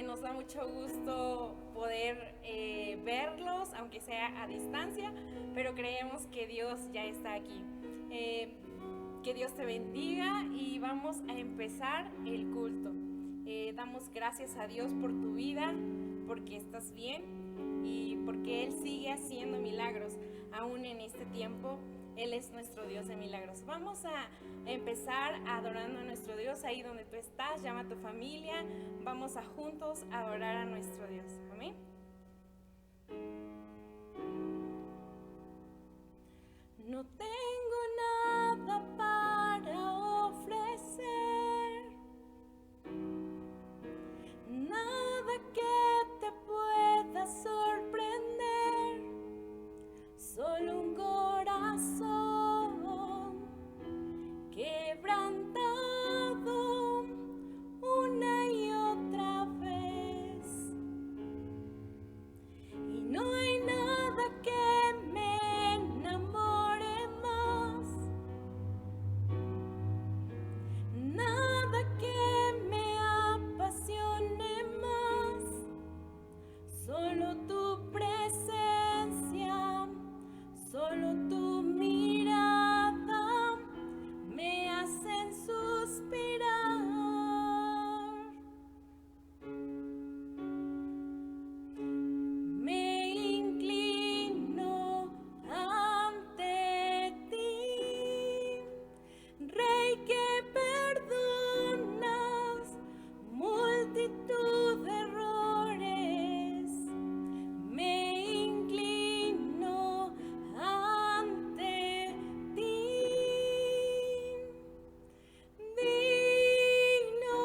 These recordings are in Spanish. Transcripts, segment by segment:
Nos da mucho gusto poder verlos, aunque sea a distancia, pero creemos que Dios ya está aquí. Que Dios te bendiga y vamos a empezar el culto. Damos gracias a Dios por tu vida, porque estás bien y porque Él sigue haciendo milagros aún en este tiempo. Él es nuestro Dios de milagros. Vamos a empezar adorando a nuestro Dios ahí donde tú estás. Llama a tu familia. Vamos a juntos adorar a nuestro Dios. Amén. No tengo nada para ofrecer, nada que te pueda sorprender, solo un corazón quebrantado una y otra vez. Y no hay nada que me enamore más, nada que me apasione más, solo tu presencia, solo tu mirada me hacen suspirar. Me inclino ante ti, Rey que perdonas multitud de errores. Me inclino ante ti, digno,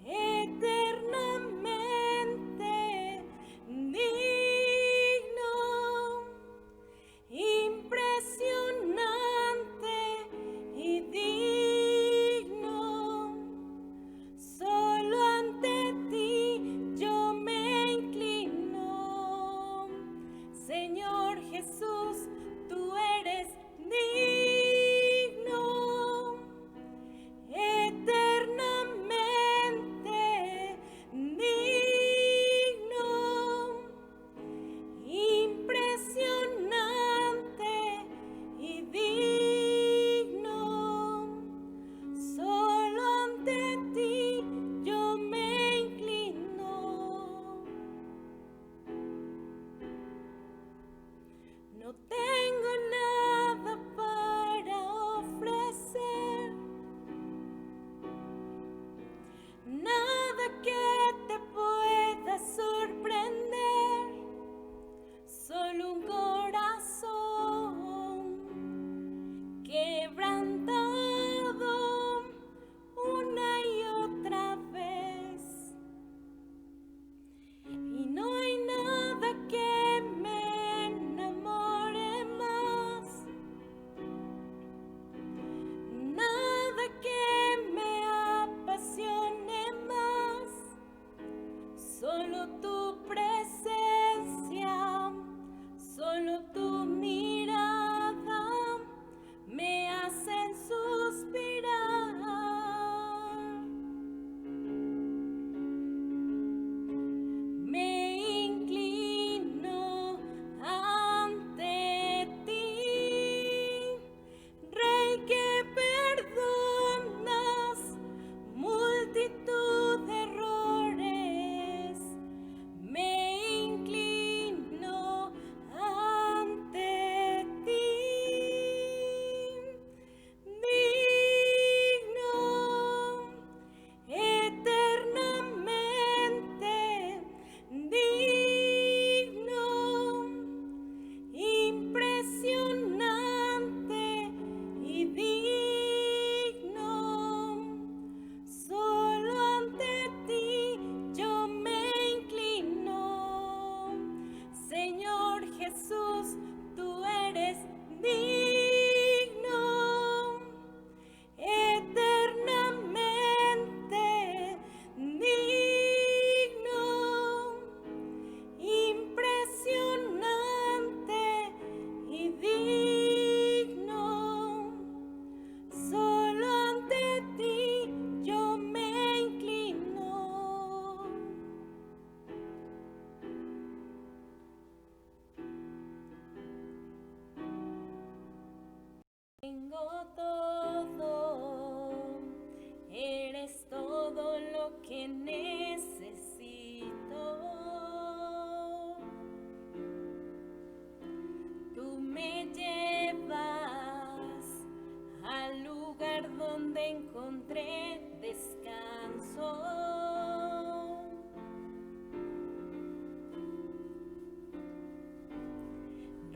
eternamente digno, impresionante y digno. Solo ante ti yo me inclino. Señor Jesús, tú eres digno, eternamente digno, impresionante y digno. Solo ante ti yo me inclino. No tengo nada para ofrecer, nada que te pueda sorprender, solo un corazón quebrantado una y otra vez. Y no hay nada que me enamore más, nada que me apasione más, solo tu presencia, solo tu mirada me hacen suspirar. Me inclino ante ti, Rey que perdonas multitud de errores.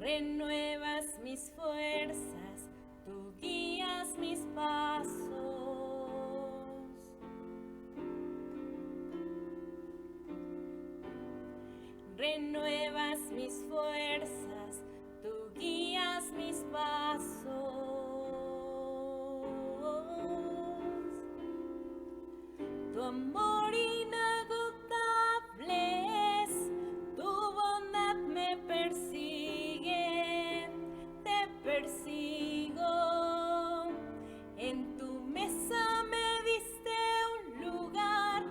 renuevas mis fuerzas, tú guías mis pasos. Renuevas mis fuerzas, tú guías mis pasos. Tu amor inagotable es, tu bondad me persigue, te persigo. En tu mesa me diste un lugar,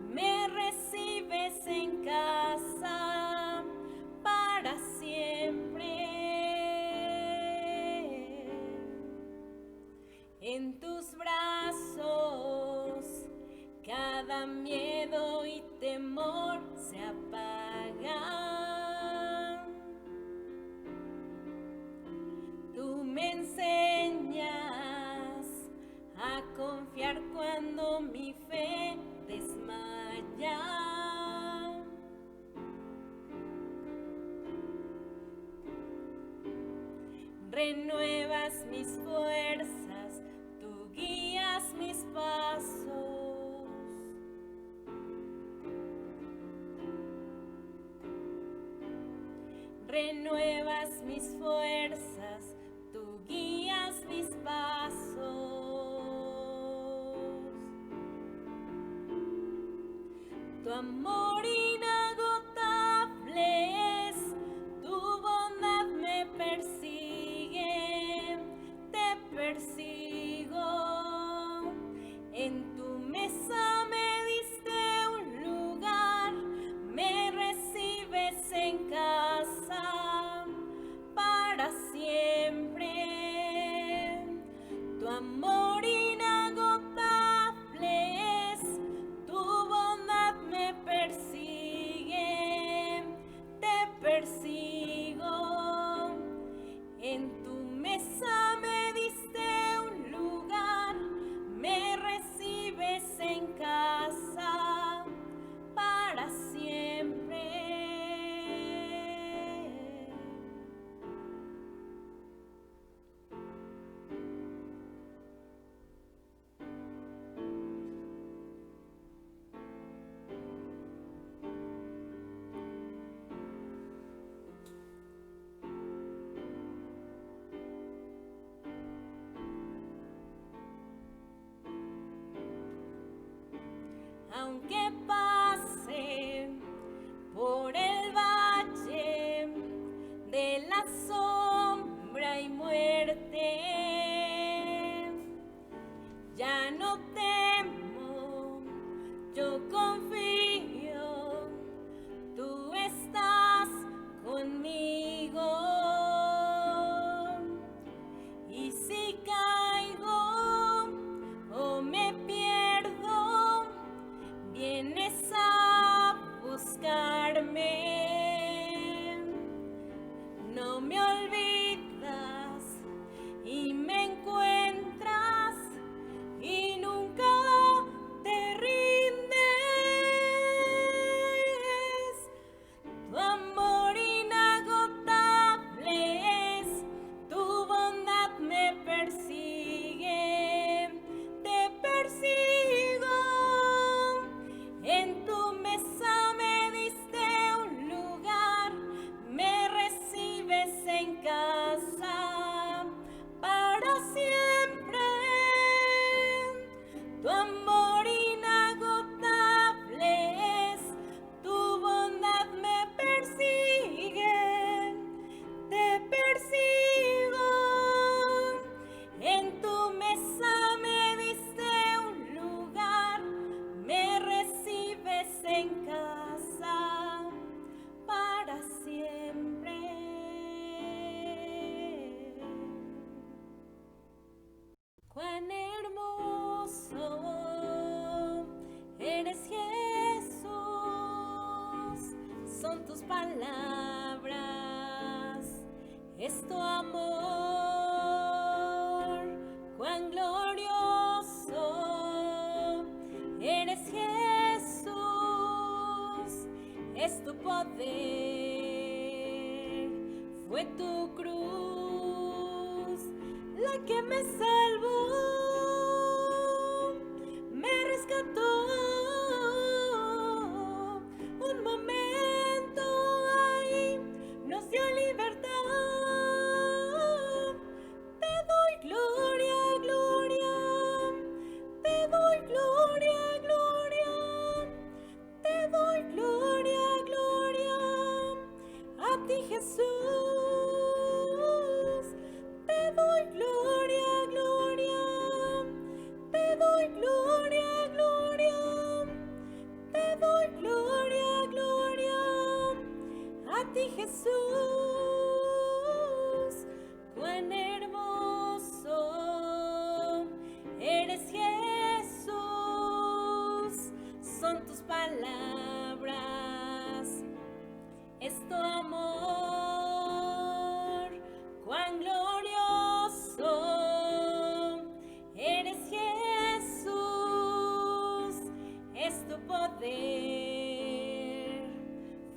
me recibes en casa para siempre. En tus brazos cada miedo y temor se apagan. Tú me enseñas a confiar cuando mi fe desmaya. Renuevas mis fuerzas, tú guías mis pasos. Renuevas mis fuerzas, tú guías mis pasos. Tu amor inagotable es, tu bondad me persigue, te persigo. En tu mesa me diste un lugar, me recibes en casa para siempre. Tu amor inagotable es, tu bondad me persigue, te persigo. En tu mesa me diste un lugar, me recibes en casa para siempre. Aunque pase por el valle de la sombra y muerte, ya no temo, yo confío, tú estás conmigo. Y si caigo o me pierdo, vienes a buscarme. No me olvidas y me encuentras y nunca te rindes. Tu amor inagotable es, tu bondad me persigue, te persigo. En tu mesa me diste un lugar, me recibes en casa para siempre. Tu amor inagotable es, tu bondad me persigue, te persigo. En tu mesa me diste un lugar, me recibes en casa para siempre. Cuán hermoso eres, Jesús, son tus palabras, es tu amor. Cuán glorioso eres, Jesús, es tu poder. Fue tu cruz la que me salvó, me rescató. Un momento ahí nos dio libertad. Te doy gloria, gloria. Te doy gloria, gloria. Te doy gloria, gloria. A ti, Jesús. Te doy gloria, gloria. Te doy gloria, gloria. Te doy gloria, gloria. A ti, Jesús. Cuán hermoso eres, Jesús. Son tus palabras, es tu amor. Cuán glorioso eres, Jesús. Es tu poder.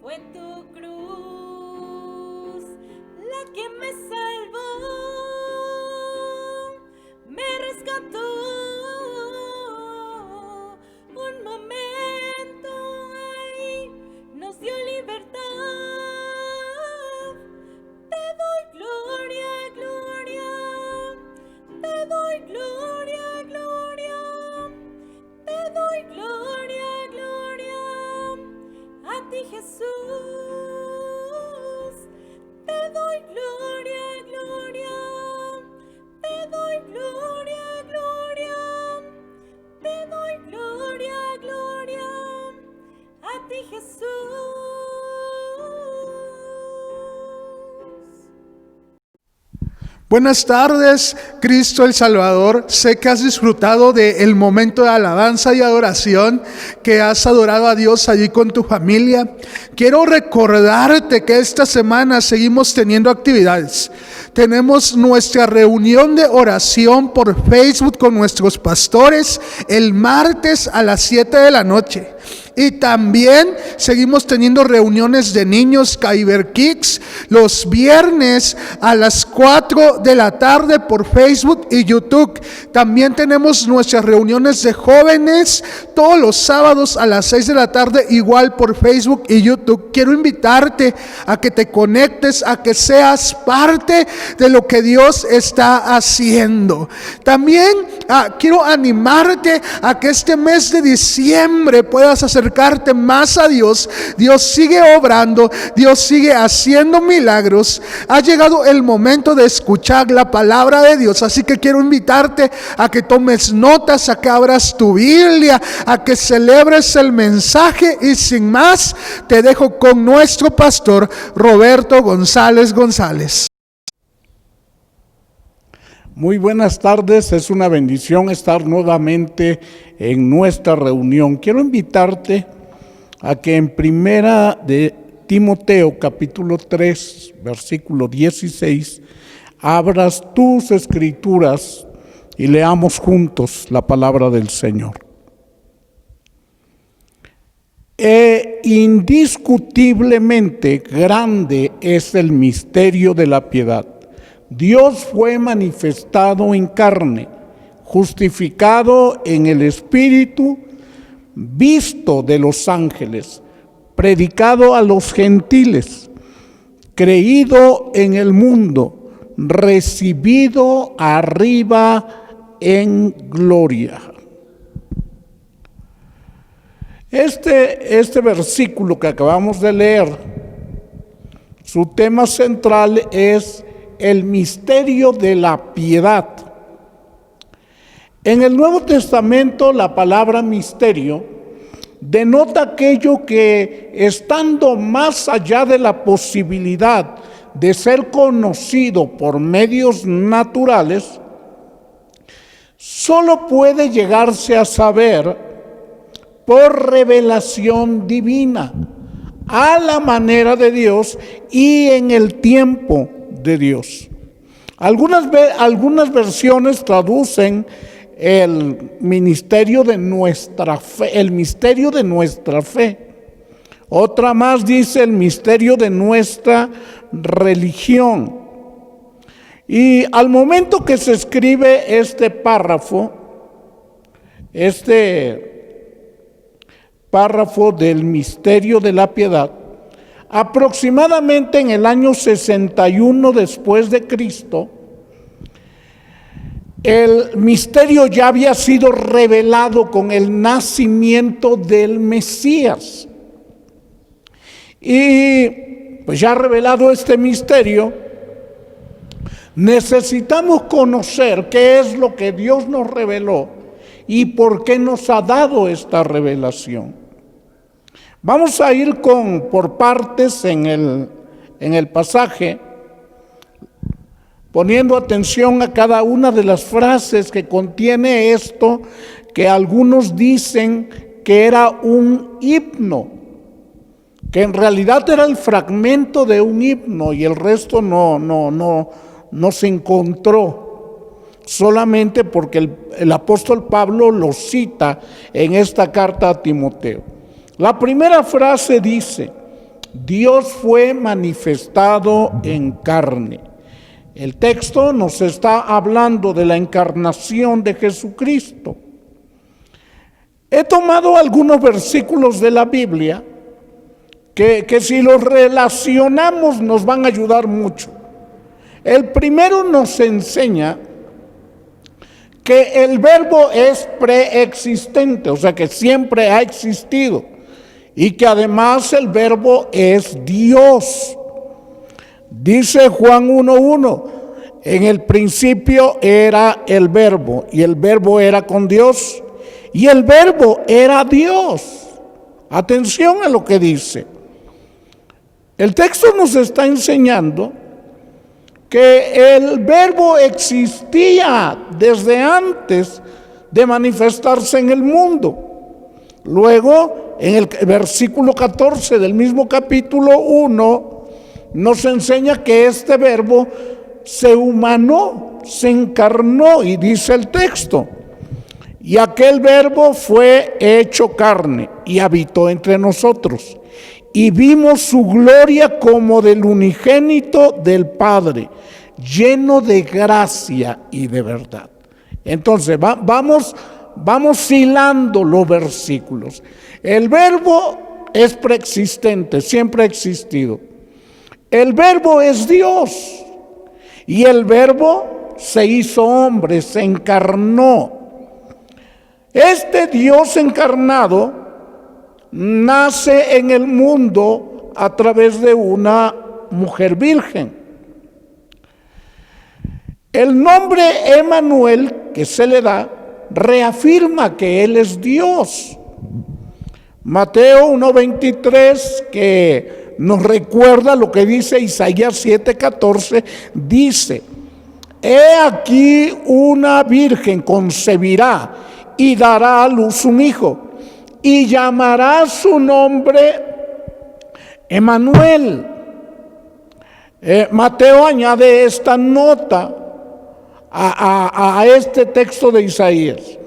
Fue tu cruz la que me salvó, me rescató. Un momento ahí nos dio libertad. Te doy gloria, gloria. Te doy gloria, gloria. Te doy gloria, gloria. A ti, Jesús. Te doy gloria, gloria. Te doy gloria, gloria. Te doy gloria, gloria. A ti, Jesús. Buenas tardes, Cristo el Salvador. Sé que has disfrutado del momento de alabanza y adoración, que has adorado a Dios allí con tu familia. Quiero recordarte que esta semana seguimos teniendo actividades. Tenemos nuestra reunión de oración por Facebook con nuestros pastores el martes a las 7 de la noche. Y también seguimos teniendo reuniones de niños Kyber Kids los viernes a las 4 de la tarde por Facebook y YouTube. También tenemos nuestras reuniones de jóvenes todos los sábados a las 6 de la tarde, igual por Facebook y YouTube. Quiero invitarte a que te conectes, a que seas parte de lo que Dios está haciendo. También quiero animarte a que este mes de diciembre puedas acercarte más a Dios. Dios sigue obrando, Dios sigue haciendo milagros. Ha llegado el momento de escuchar la palabra de Dios, así que quiero invitarte a que tomes notas, a que abras tu Biblia, a que celebres el mensaje. Y sin más, te dejo con nuestro pastor Roberto González González. Muy buenas tardes, es una bendición estar nuevamente en nuestra reunión. Quiero invitarte a que en primera de Timoteo capítulo 3, versículo 16, abras tus escrituras y leamos juntos la palabra del Señor. Indiscutiblemente grande es el misterio de la piedad. Dios fue manifestado en carne, justificado en el Espíritu, visto de los ángeles, predicado a los gentiles, creído en el mundo, recibido arriba en gloria. Este versículo que acabamos de leer, su tema central es el misterio de la piedad. En el Nuevo Testamento la palabra misterio denota aquello que, estando más allá de la posibilidad de ser conocido por medios naturales, solo puede llegarse a saber por revelación divina, a la manera de Dios y en el tiempo de Dios. Algunas versiones traducen el misterio de nuestra fe, Otra más dice el misterio de nuestra religión. Y al momento que se escribe este párrafo del misterio de la piedad, aproximadamente en el año 61 después de Cristo, el misterio ya había sido revelado con el nacimiento del Mesías. Y pues ya revelado este misterio, necesitamos conocer qué es lo que Dios nos reveló y por qué nos ha dado esta revelación. Vamos a ir por partes en el pasaje, poniendo atención a cada una de las frases que contiene esto, que algunos dicen que era un himno, que en realidad era el fragmento de un himno y el resto no se encontró, solamente porque el apóstol Pablo lo cita en esta carta a Timoteo. La primera frase dice: Dios fue manifestado en carne. El texto nos está hablando de la encarnación de Jesucristo. He tomado algunos versículos de la Biblia que si los relacionamos nos van a ayudar mucho. El primero nos enseña que el verbo es preexistente, o sea que siempre ha existido, y que además el verbo es Dios. Dice Juan 1:1, en el principio era el verbo, y el verbo era con Dios, y el verbo era Dios. Atención a lo que dice. El texto nos está enseñando que el verbo existía desde antes de manifestarse en el mundo. Luego, en el versículo 14 del mismo capítulo 1, nos enseña que este verbo se humanó, se encarnó, y dice el texto: y aquel verbo fue hecho carne y habitó entre nosotros, y vimos su gloria como del unigénito del Padre, lleno de gracia y de verdad. Entonces vamos hilando los versículos. El verbo es preexistente, siempre ha existido. El verbo es Dios, y el verbo se hizo hombre, se encarnó. Este Dios encarnado nace en el mundo a través de una mujer virgen. El nombre Emmanuel que se le da reafirma que Él es Dios. Mateo 1:23, que nos recuerda lo que dice Isaías 7:14, dice: he aquí una virgen concebirá y dará a luz un hijo, y llamará su nombre Emmanuel. Mateo añade esta nota a este texto de Isaías,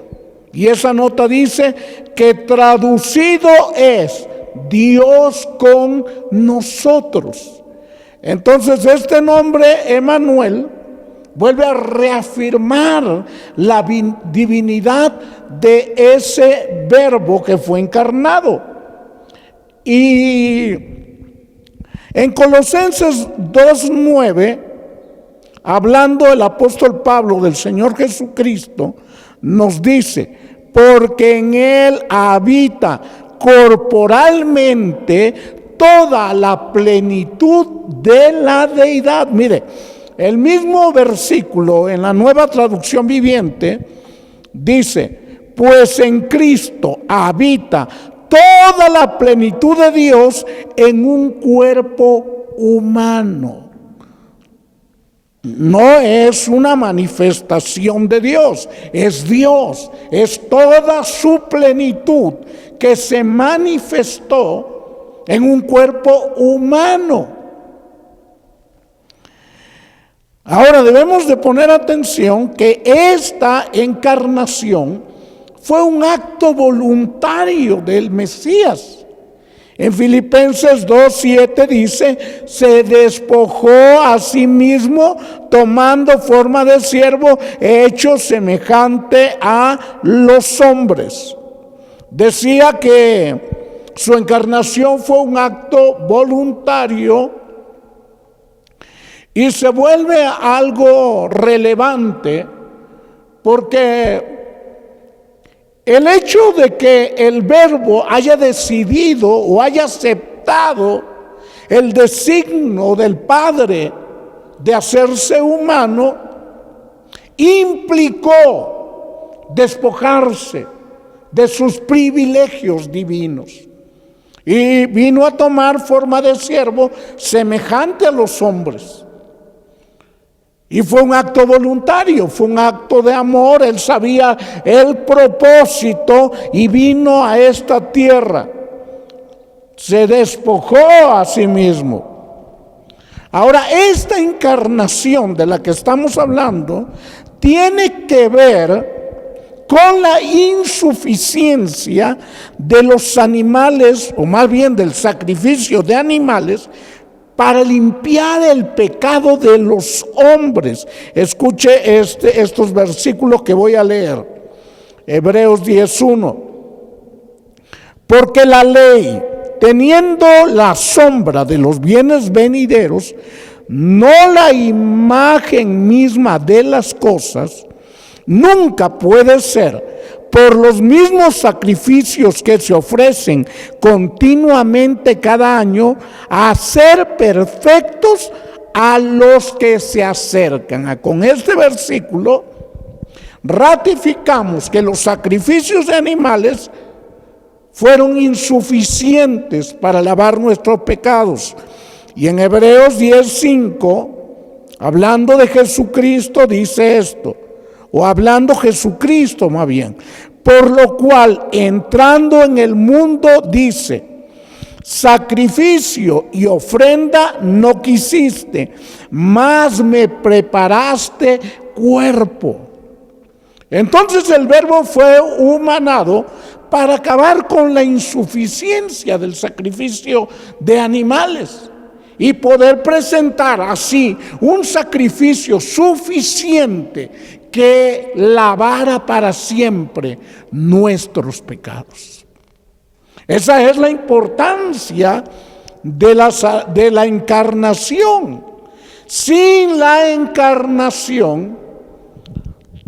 y esa nota dice que traducido es Dios con nosotros. Entonces este nombre Emmanuel vuelve a reafirmar la divinidad de ese verbo que fue encarnado. Y en Colosenses 2:9, hablando el apóstol Pablo del Señor Jesucristo, nos dice: porque en Él habita corporalmente toda la plenitud de la deidad. Mire, el mismo versículo en la Nueva Traducción Viviente dice: pues en Cristo habita toda la plenitud de Dios en un cuerpo humano. No es una manifestación de Dios, es Dios, es toda su plenitud que se manifestó en un cuerpo humano. Ahora debemos de poner atención que esta encarnación fue un acto voluntario del Mesías. En Filipenses 2:7 dice, se despojó a sí mismo tomando forma de siervo, hecho semejante a los hombres. Decía que su encarnación fue un acto voluntario y se vuelve algo relevante porque el hecho de que el Verbo haya decidido o haya aceptado el designio del Padre de hacerse humano implicó despojarse de sus privilegios divinos y vino a tomar forma de siervo semejante a los hombres. Y fue un acto voluntario, fue un acto de amor. Él sabía el propósito y vino a esta tierra. Se despojó a sí mismo. Ahora, esta encarnación de la que estamos hablando tiene que ver con la insuficiencia de los animales, o más bien del sacrificio de animales, para limpiar el pecado de los hombres. Escuche estos versículos que voy a leer. Hebreos 10:1. Porque la ley, teniendo la sombra de los bienes venideros, no la imagen misma de las cosas, nunca puede ser por los mismos sacrificios que se ofrecen continuamente cada año, a ser perfectos a los que se acercan. Con este versículo ratificamos que los sacrificios de animales fueron insuficientes para lavar nuestros pecados. Y en Hebreos 10:5, hablando de Jesucristo, dice esto, o hablando Jesucristo más bien, por lo cual entrando en el mundo dice, sacrificio y ofrenda no quisiste, mas me preparaste cuerpo. Entonces el Verbo fue humanado para acabar con la insuficiencia del sacrificio de animales y poder presentar así un sacrificio suficiente que lavara para siempre nuestros pecados. Esa es la importancia de la encarnación. Sin la encarnación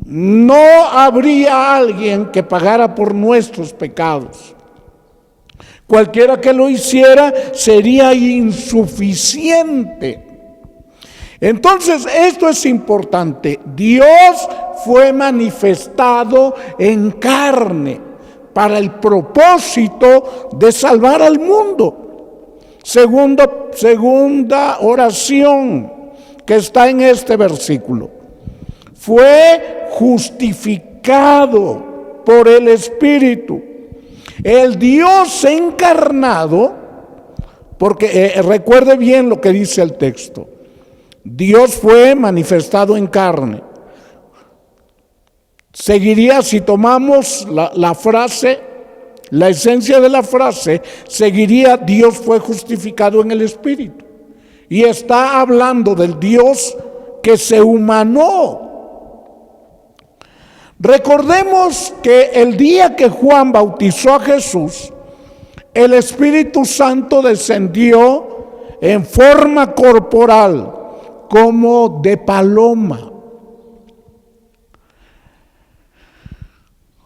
no habría alguien que pagara por nuestros pecados. Cualquiera que lo hiciera sería insuficiente. Entonces, esto es importante. Dios fue manifestado en carne para el propósito de salvar al mundo. Segunda oración que está en este versículo. Fue justificado por el Espíritu. El Dios encarnado, porque recuerde bien lo que dice el texto. Dios fue manifestado en carne. Seguiría, si tomamos la frase, la esencia de la frase, seguiría Dios fue justificado en el Espíritu. Y está hablando del Dios que se humanó. Recordemos que el día que Juan bautizó a Jesús, el Espíritu Santo descendió en forma corporal, como de paloma.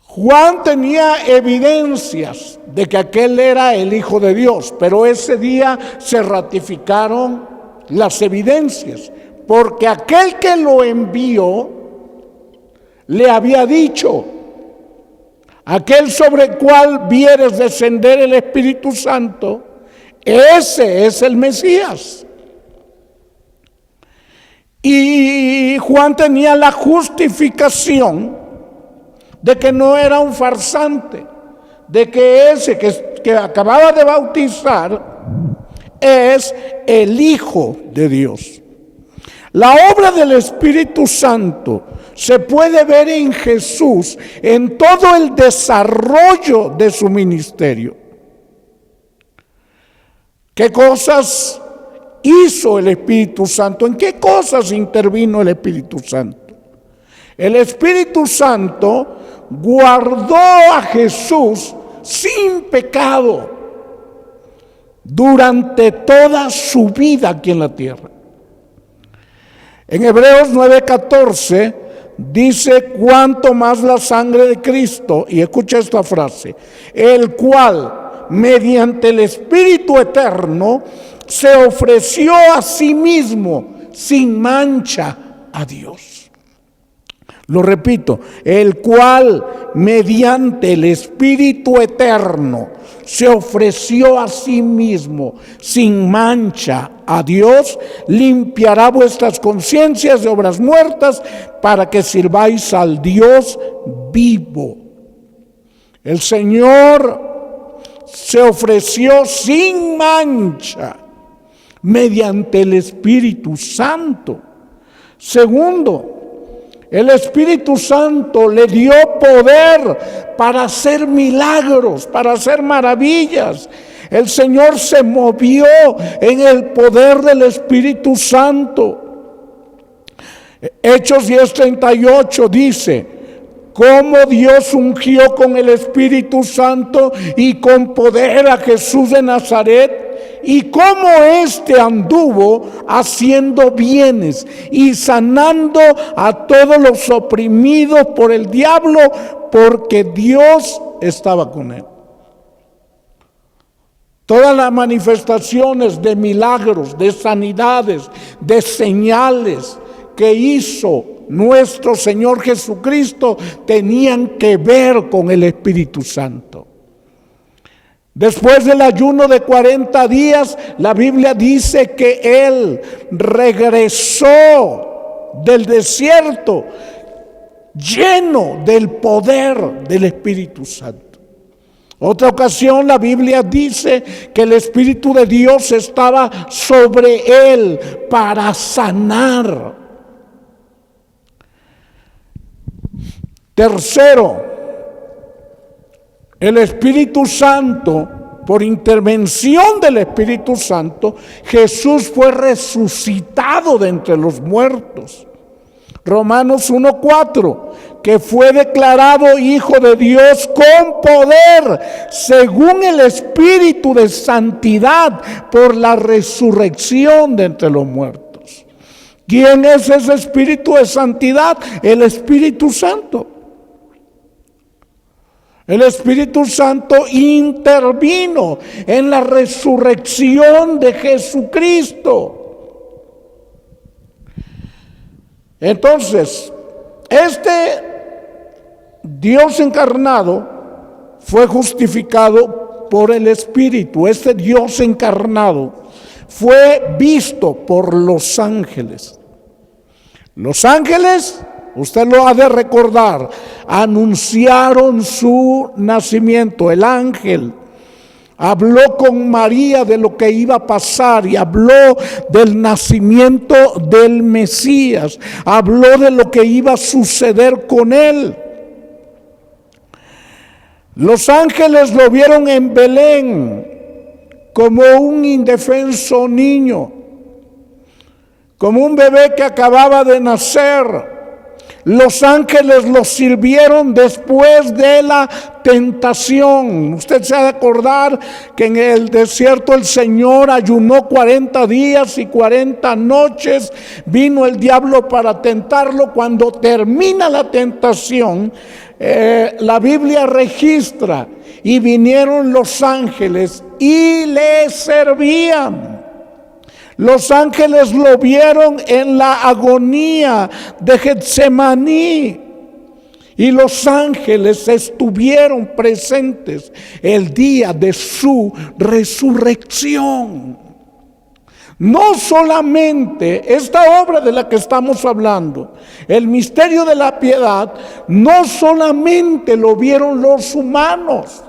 Juan tenía evidencias de que aquel era el Hijo de Dios, pero ese día se ratificaron las evidencias, porque aquel que lo envió le había dicho: aquel sobre el cual vieres descender el Espíritu Santo, ese es el Mesías. Y Juan tenía la justificación de que no era un farsante, de que ese que acababa de bautizar es el Hijo de Dios. La obra del Espíritu Santo se puede ver en Jesús en todo el desarrollo de su ministerio. ¿Qué cosas hizo el Espíritu Santo? ¿En qué cosas intervino el Espíritu Santo? El Espíritu Santo guardó a Jesús sin pecado durante toda su vida aquí en la tierra. En Hebreos 9:14 dice: cuanto más la sangre de Cristo, y escucha esta frase, el cual mediante el Espíritu eterno se ofreció a sí mismo sin mancha a Dios. Lo repito, el cual mediante el Espíritu eterno se ofreció a sí mismo sin mancha a Dios, limpiará vuestras conciencias de obras muertas para que sirváis al Dios vivo. El Señor se ofreció sin mancha mediante el Espíritu Santo. Segundo, el Espíritu Santo le dio poder para hacer milagros, para hacer maravillas. El Señor se movió en el poder del Espíritu Santo. Hechos 10:38 dice: cómo Dios ungió con el Espíritu Santo y con poder a Jesús de Nazaret, y cómo éste anduvo haciendo bienes y sanando a todos los oprimidos por el diablo, porque Dios estaba con él. Todas las manifestaciones de milagros, de sanidades, de señales que hizo nuestro Señor Jesucristo tenían que ver con el Espíritu Santo. Después del ayuno de 40 días, la Biblia dice que Él regresó del desierto lleno del poder del Espíritu Santo. Otra ocasión la Biblia dice que el Espíritu de Dios estaba sobre Él para sanar. Tercero, el Espíritu Santo, por intervención del Espíritu Santo, Jesús fue resucitado de entre los muertos. Romanos 1:4, que fue declarado Hijo de Dios con poder, según el Espíritu de santidad, por la resurrección de entre los muertos. ¿Quién es ese Espíritu de santidad? El Espíritu Santo. El Espíritu Santo intervino en la resurrección de Jesucristo. Entonces, este Dios encarnado fue justificado por el Espíritu. Este Dios encarnado fue visto por los ángeles. Los ángeles, usted lo ha de recordar, anunciaron su nacimiento. El ángel habló con María de lo que iba a pasar y habló del nacimiento del Mesías. Habló de lo que iba a suceder con él. Los ángeles lo vieron en Belén como un indefenso niño, como un bebé que acababa de nacer. Los ángeles los sirvieron después de la tentación. Usted se ha de acordar que en el desierto el Señor ayunó 40 días y 40 noches. Vino el diablo para tentarlo. Cuando termina la tentación, la Biblia registra: y vinieron los ángeles y le servían. Los ángeles lo vieron en la agonía de Getsemaní. Y los ángeles estuvieron presentes el día de su resurrección. No solamente esta obra de la que estamos hablando, el misterio de la piedad, no solamente lo vieron los humanos,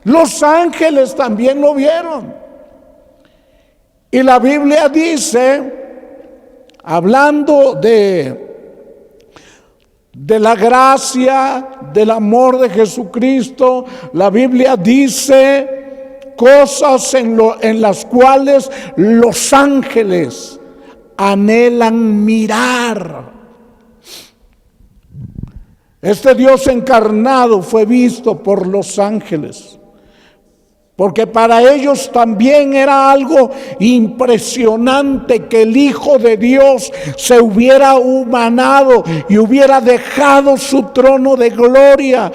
los ángeles también lo vieron. Y la Biblia dice, hablando de la gracia, del amor de Jesucristo, la Biblia dice cosas en las cuales los ángeles anhelan mirar. Este Dios encarnado fue visto por los ángeles, porque para ellos también era algo impresionante que el Hijo de Dios se hubiera humanado y hubiera dejado su trono de gloria,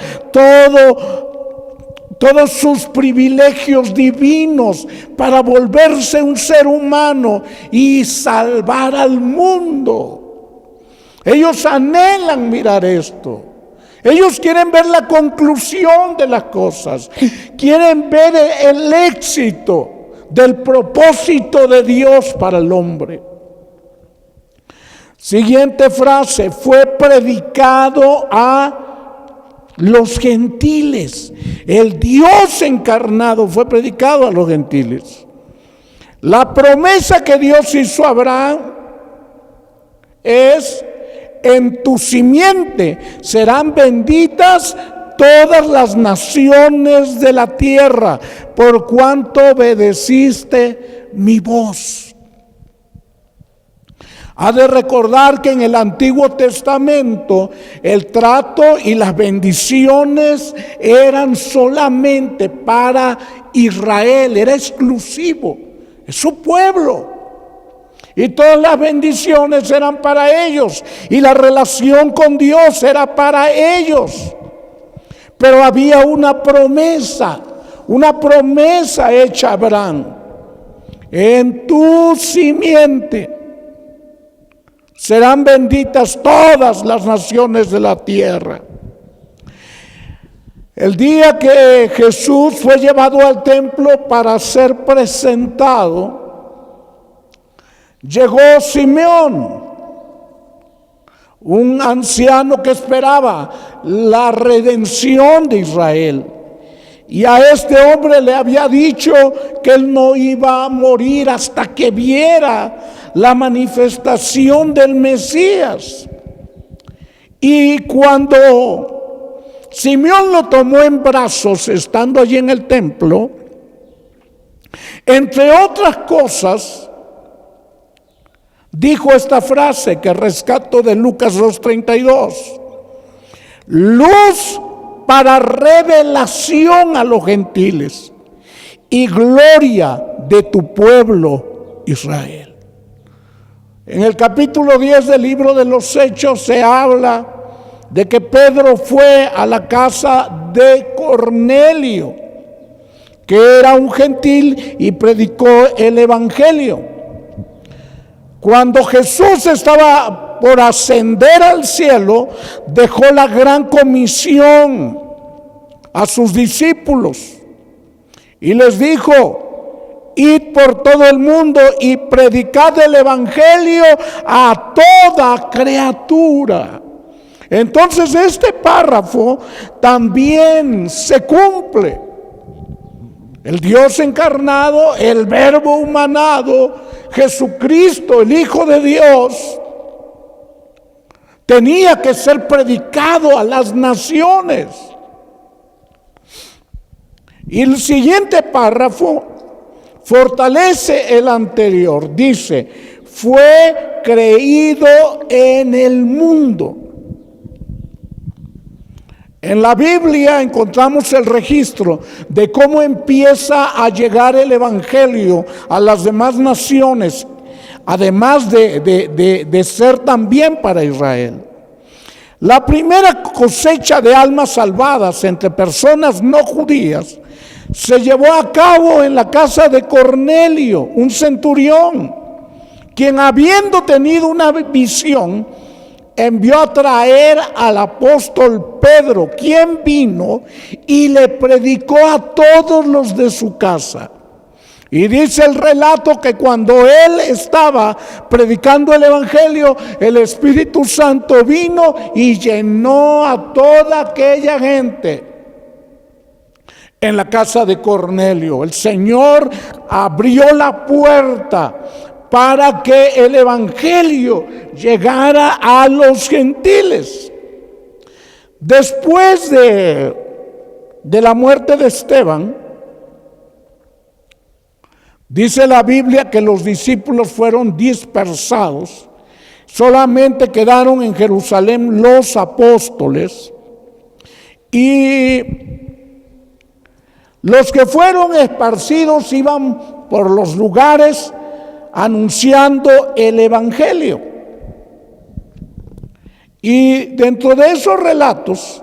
todos sus privilegios divinos, para volverse un ser humano y salvar al mundo. Ellos anhelan mirar esto. Ellos quieren ver la conclusión de las cosas, quieren ver el éxito del propósito de Dios para el hombre. Siguiente frase: fue predicado a los gentiles. El Dios encarnado fue predicado a los gentiles. La promesa que Dios hizo a Abraham es: en tu simiente serán benditas todas las naciones de la tierra, por cuanto obedeciste mi voz. Ha de recordar que en el Antiguo Testamento el trato y las bendiciones eran solamente para Israel, era exclusivo, es su pueblo. Y todas las bendiciones eran para ellos, y la relación con Dios era para ellos. Pero había una promesa hecha a Abraham: en tu simiente serán benditas todas las naciones de la tierra. El día que Jesús fue llevado al templo para ser presentado, llegó Simeón, un anciano que esperaba la redención de Israel. Y a este hombre le había dicho que él no iba a morir hasta que viera la manifestación del Mesías. Y cuando Simeón lo tomó en brazos, estando allí en el templo, entre otras cosas, dijo esta frase que rescato de Lucas 2:32: luz para revelación a los gentiles y gloria de tu pueblo Israel. En el capítulo 10 del libro de los Hechos se habla de que Pedro fue a la casa de Cornelio, que era un gentil, y predicó el evangelio. Cuando Jesús estaba por ascender al cielo, dejó la gran comisión a sus discípulos y les dijo: id por todo el mundo y predicad el evangelio a toda criatura. Entonces este párrafo también se cumple. El Dios encarnado, el Verbo humanado, Jesucristo, el Hijo de Dios, tenía que ser predicado a las naciones. Y el siguiente párrafo fortalece el anterior. Dice: fue creído en el mundo. En la Biblia encontramos el registro de cómo empieza a llegar el evangelio a las demás naciones, además de ser también para Israel. La primera cosecha de almas salvadas entre personas no judías se llevó a cabo en la casa de Cornelio, un centurión, quien, habiendo tenido una visión, envió a traer al apóstol Pedro, quien vino y le predicó a todos los de su casa. Y dice el relato que cuando él estaba predicando el evangelio, el Espíritu Santo vino y llenó a toda aquella gente en la casa de Cornelio. El Señor abrió la puerta para que el evangelio llegara a los gentiles. Después de la muerte de Esteban, Dice la Biblia que los discípulos fueron dispersados. Solamente quedaron en Jerusalén los apóstoles. Y los que fueron esparcidos iban por los lugares anunciando el evangelio. Y dentro de esos relatos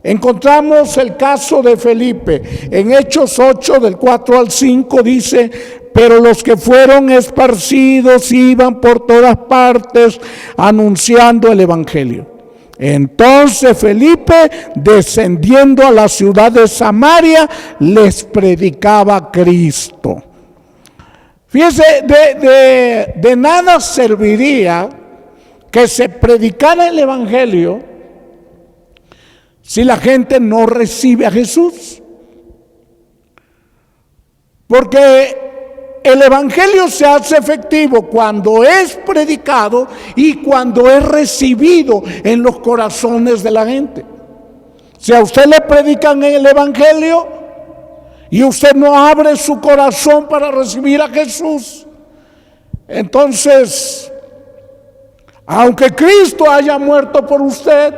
encontramos el caso de Felipe. En Hechos 8, del 4 al 5 dice: pero los que fueron esparcidos iban por todas partes anunciando el evangelio. Entonces Felipe, descendiendo a la ciudad de Samaria, les predicaba a Cristo. Fíjese, de nada serviría que se predicara el evangelio si la gente no recibe a Jesús. Porque el evangelio se hace efectivo cuando es predicado y cuando es recibido en los corazones de la gente. Si a usted le predican el evangelio y usted no abre su corazón para recibir a Jesús, entonces, aunque Cristo haya muerto por usted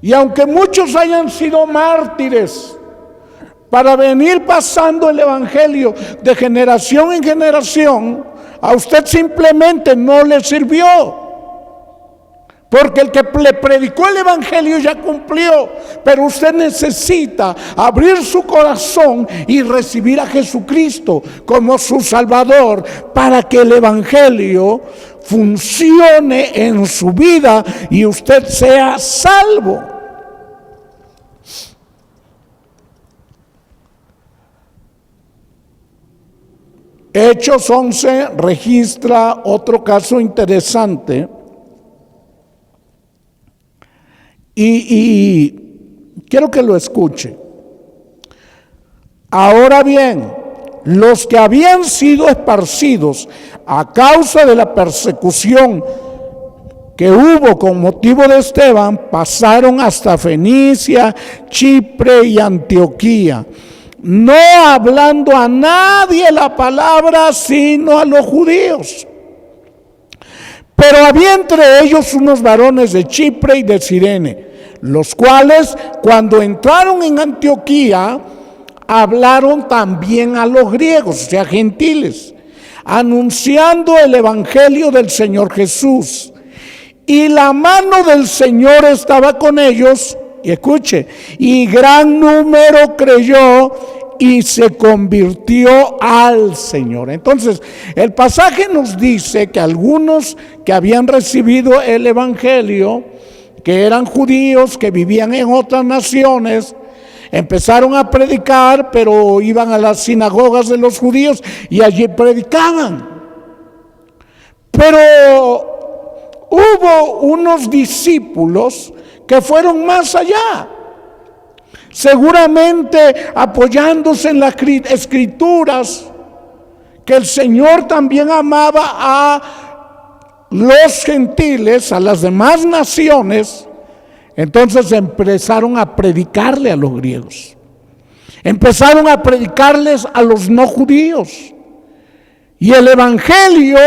y aunque muchos hayan sido mártires para venir pasando el evangelio de generación en generación, a usted simplemente no le sirvió. Porque el que le predicó el evangelio ya cumplió, pero usted necesita abrir su corazón y recibir a Jesucristo como su Salvador para que el evangelio funcione en su vida y usted sea salvo. Hechos 11 registra otro caso interesante y quiero que lo escuche. Ahora bien, los que habían sido esparcidos a causa de la persecución que hubo con motivo de Esteban pasaron hasta Fenicia, Chipre y Antioquía, no hablando a nadie la palabra sino a los judíos. Pero había entre ellos unos varones de Chipre y de Cirene, los cuales cuando entraron en Antioquía hablaron también a los griegos, o sea, gentiles, anunciando el evangelio del Señor Jesús. Y la mano del Señor estaba con ellos, y escuche, y gran número creyó y se convirtió al Señor. Entonces, el pasaje nos dice que algunos que habían recibido el evangelio, que eran judíos, que vivían en otras naciones, empezaron a predicar, pero iban a las sinagogas de los judíos y allí predicaban. Pero hubo unos discípulos que fueron más allá, seguramente apoyándose en las escrituras, que el Señor también amaba a los gentiles, a las demás naciones. Entonces empezaron a predicarle a los griegos, empezaron a predicarles a los no judíos, y el evangelio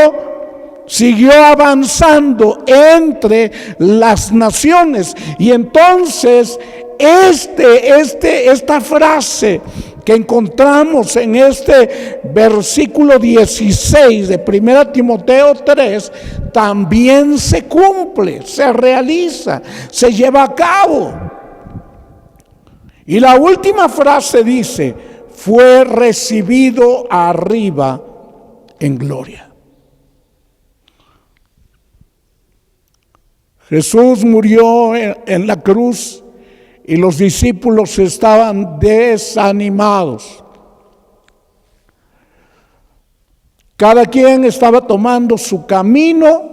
siguió avanzando entre las naciones. Y entonces esta frase que encontramos en este versículo 16 de 1 Timoteo 3 también se cumple, se realiza, se lleva a cabo. Y la última frase dice: fue recibido arriba en gloria. Jesús murió en la cruz y los discípulos estaban desanimados. Cada quien estaba tomando su camino,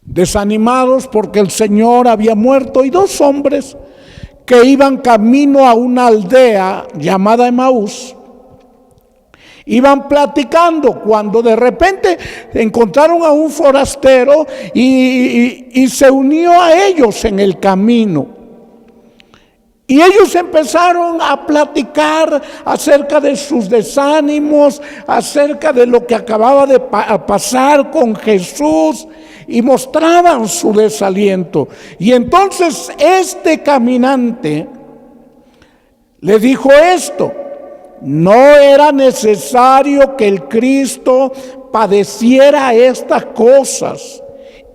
desanimados porque el Señor había muerto. Y dos hombres que iban camino a una aldea llamada Emaús, iban platicando cuando de repente encontraron a un forastero y se unió a ellos en el camino. Y ellos empezaron a platicar acerca de sus desánimos, acerca de lo que acababa de pasar con Jesús, y mostraban su desaliento. Y entonces este caminante le dijo esto: no era necesario que el Cristo padeciera estas cosas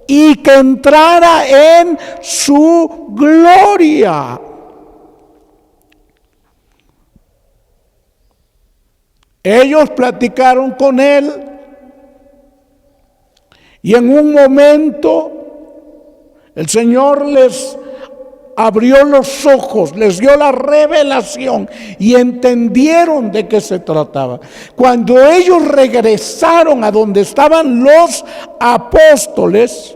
y que entrara en su gloria. Ellos platicaron con él y en un momento el Señor les abrió los ojos, les dio la revelación y entendieron de qué se trataba. Cuando ellos regresaron a donde estaban los apóstoles,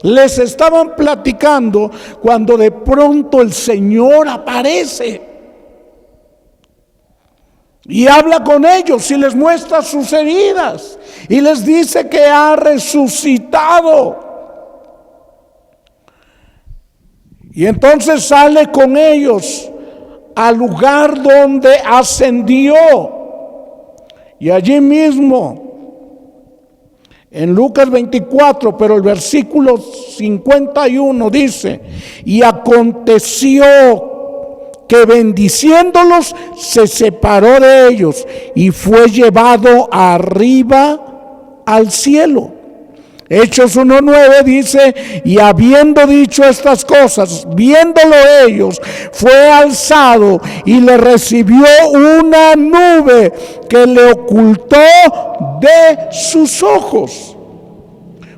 les estaban platicando cuando de pronto el Señor aparece y habla con ellos y les muestra sus heridas y les dice que ha resucitado. Y entonces sale con ellos al lugar donde ascendió. Y allí mismo, en Lucas 24, pero el versículo 51 dice: y aconteció que bendiciéndolos se separó de ellos y fue llevado arriba al cielo. Hechos 1:9 dice: y habiendo dicho estas cosas, viéndolo ellos, fue alzado y le recibió una nube que le ocultó de sus ojos.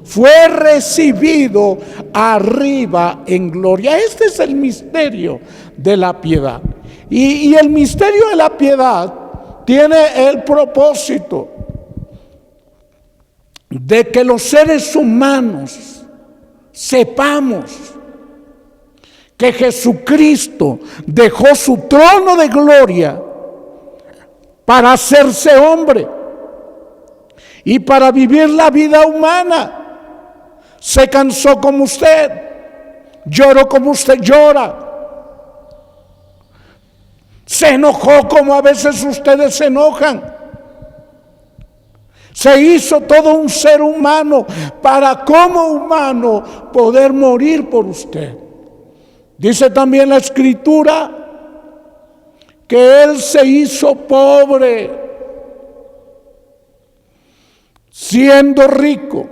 Fue recibido arriba en gloria. Este es el misterio de la piedad. Y el misterio de la piedad tiene el propósito de que los seres humanos sepamos que Jesucristo dejó su trono de gloria para hacerse hombre y para vivir la vida humana. Se cansó como usted, lloró como usted llora, se enojó como a veces ustedes se enojan. Se hizo todo un ser humano para, como humano, poder morir por usted. Dice también la Escritura que Él se hizo pobre, siendo rico,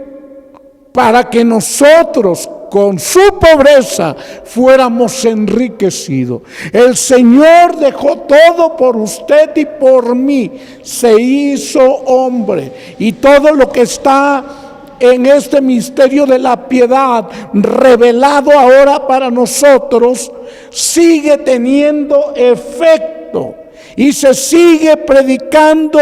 para que nosotros con su pobreza fuéramos enriquecidos. El Señor dejó todo por usted y por mí. Se hizo hombre. Y todo lo que está en este misterio de la piedad revelado ahora para nosotros sigue teniendo efecto. Y se sigue predicando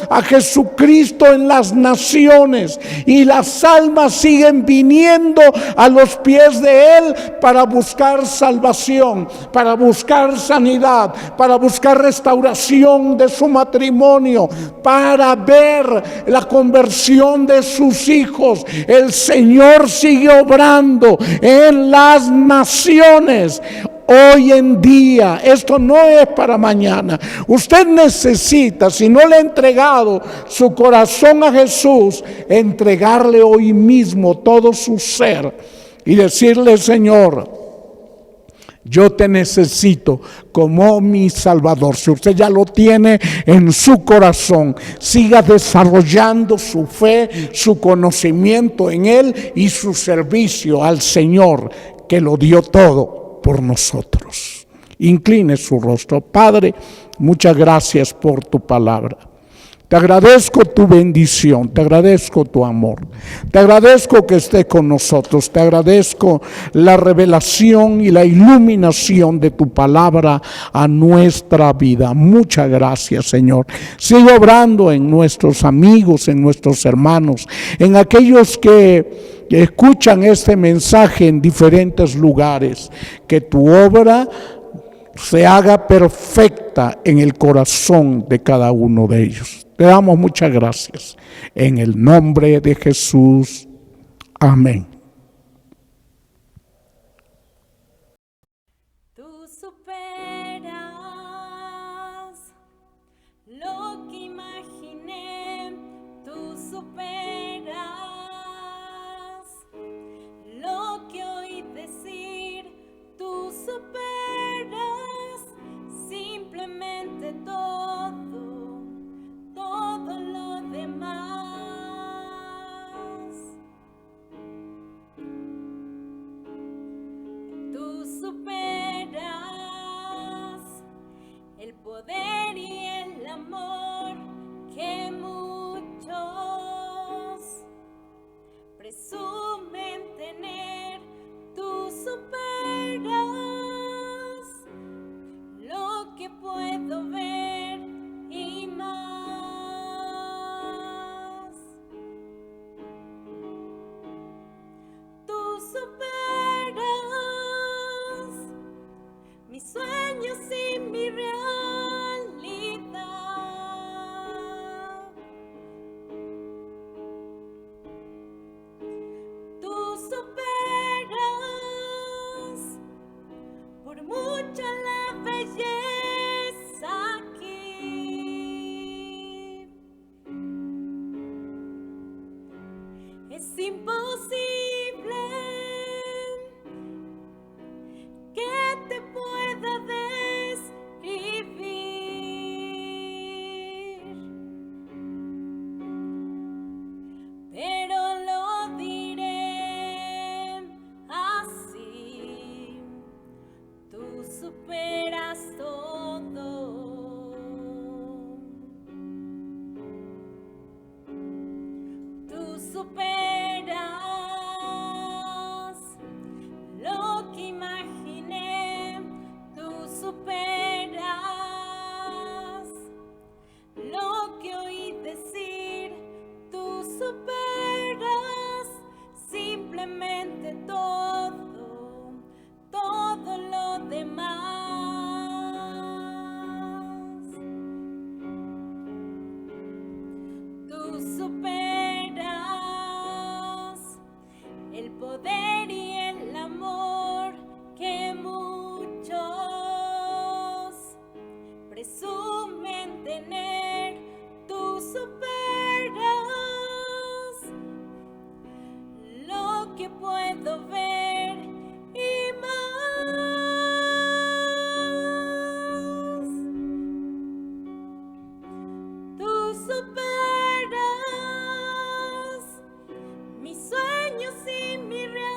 a Jesucristo en las naciones. Y las almas siguen viniendo a los pies de Él para buscar salvación, para buscar sanidad, para buscar restauración de su matrimonio, para ver la conversión de sus hijos. El Señor sigue obrando en las naciones. Hoy en día, esto no es para mañana. Usted necesita, si no le ha entregado su corazón a Jesús, entregarle hoy mismo todo su ser y decirle: Señor, yo te necesito como mi Salvador. Si usted ya lo tiene en su corazón, siga desarrollando su fe, su conocimiento en Él y su servicio al Señor, que lo dio todo por nosotros. Incline su rostro. Padre, muchas gracias por tu palabra. Te agradezco tu bendición, te agradezco tu amor, te agradezco que estés con nosotros, te agradezco la revelación y la iluminación de tu palabra a nuestra vida. Muchas gracias, Señor. Sigue obrando en nuestros amigos, en nuestros hermanos, en aquellos que escuchan este mensaje en diferentes lugares. Que tu obra se haga perfecta en el corazón de cada uno de ellos. Te damos muchas gracias. En el nombre de Jesús. Amén. Tú superas Es imposible que te pueda describir, pero lo diré así: tú superas todo. Tú superas lo que imaginé, tú superas lo que oí decir, tú superas simplemente todo lo demás. Tú superas el poder y el amor que muchos presumen tener. Tú superas lo que puedo ver y más. Tú superas mis sueños y mi realidad.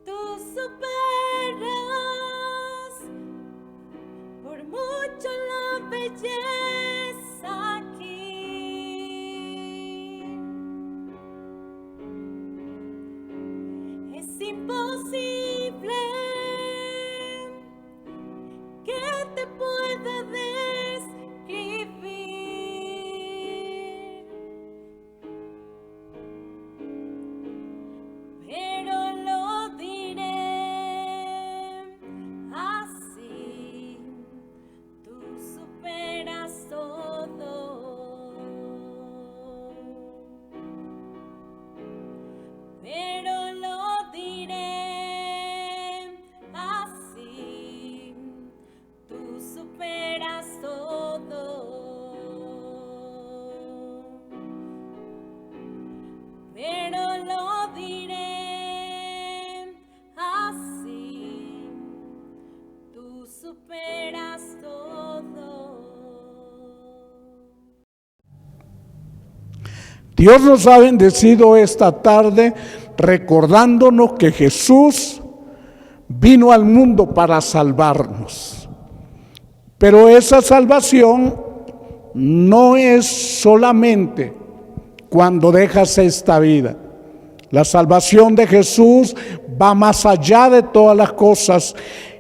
Tú superas por mucho la belleza aquí. Es imposible que te pueda describir, pero lo diré así: tú superas todo. Pero lo diré así: tú superas todo. Pero lo diré así: tú superas todo. Dios nos ha bendecido esta tarde recordándonos que Jesús vino al mundo para salvarnos. Pero esa salvación no es solamente cuando dejas esta vida. La salvación de Jesús va más allá de todas las cosas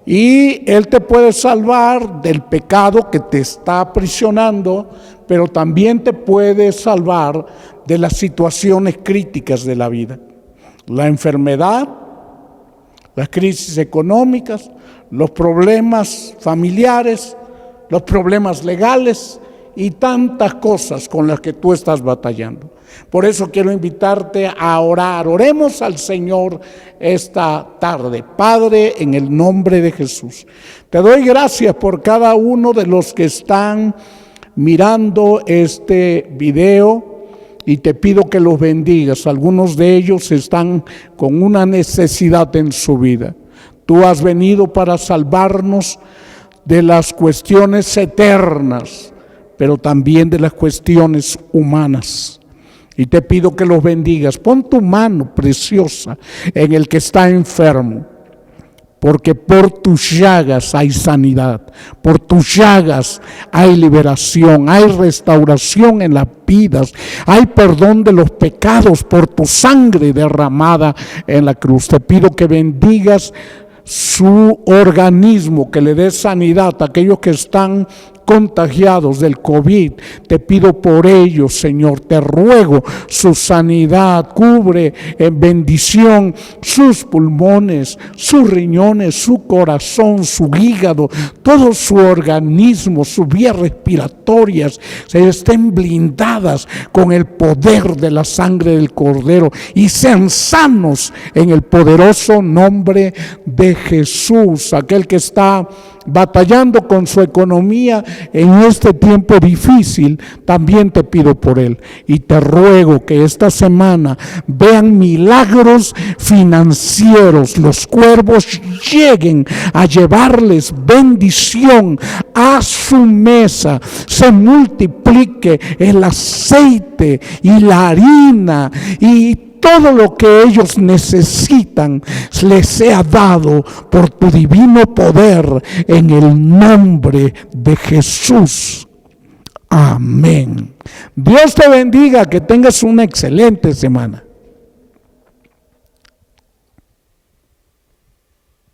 y Él te puede salvar del pecado que te está aprisionando, pero también te puede salvar de las situaciones críticas de la vida. La enfermedad, las crisis económicas, los problemas familiares, los problemas legales y tantas cosas con las que tú estás batallando. Por eso quiero invitarte a orar. Oremos al Señor esta tarde. Padre, en el nombre de Jesús, te doy gracias por cada uno de los que están mirando este video y te pido que los bendigas. Algunos de ellos están con una necesidad en su vida. Tú has venido para salvarnos de las cuestiones eternas, pero también de las cuestiones humanas. Y te pido que los bendigas. Pon tu mano preciosa en el que está enfermo, porque por tus llagas hay sanidad, por tus llagas hay liberación, hay restauración en las vidas, hay perdón de los pecados por tu sangre derramada en la cruz. Te pido que bendigas su organismo, que le des sanidad a aquellos que están contagiados del COVID. Te pido por ellos, Señor, te ruego su sanidad. Cubre en bendición sus pulmones, sus riñones, su corazón, su hígado, todo su organismo, sus vías respiratorias se estén blindadas con el poder de la sangre del Cordero y sean sanos en el poderoso nombre de Jesús. Aquel que está batallando con su economía en este tiempo difícil, también te pido por él. Y te ruego que esta semana vean milagros financieros. Los cuervos lleguen a llevarles bendición a su mesa. Se multiplique el aceite y la harina y todo lo que ellos necesitan les sea dado por tu divino poder en el nombre de Jesús. Amén. Dios te bendiga, que tengas una excelente semana.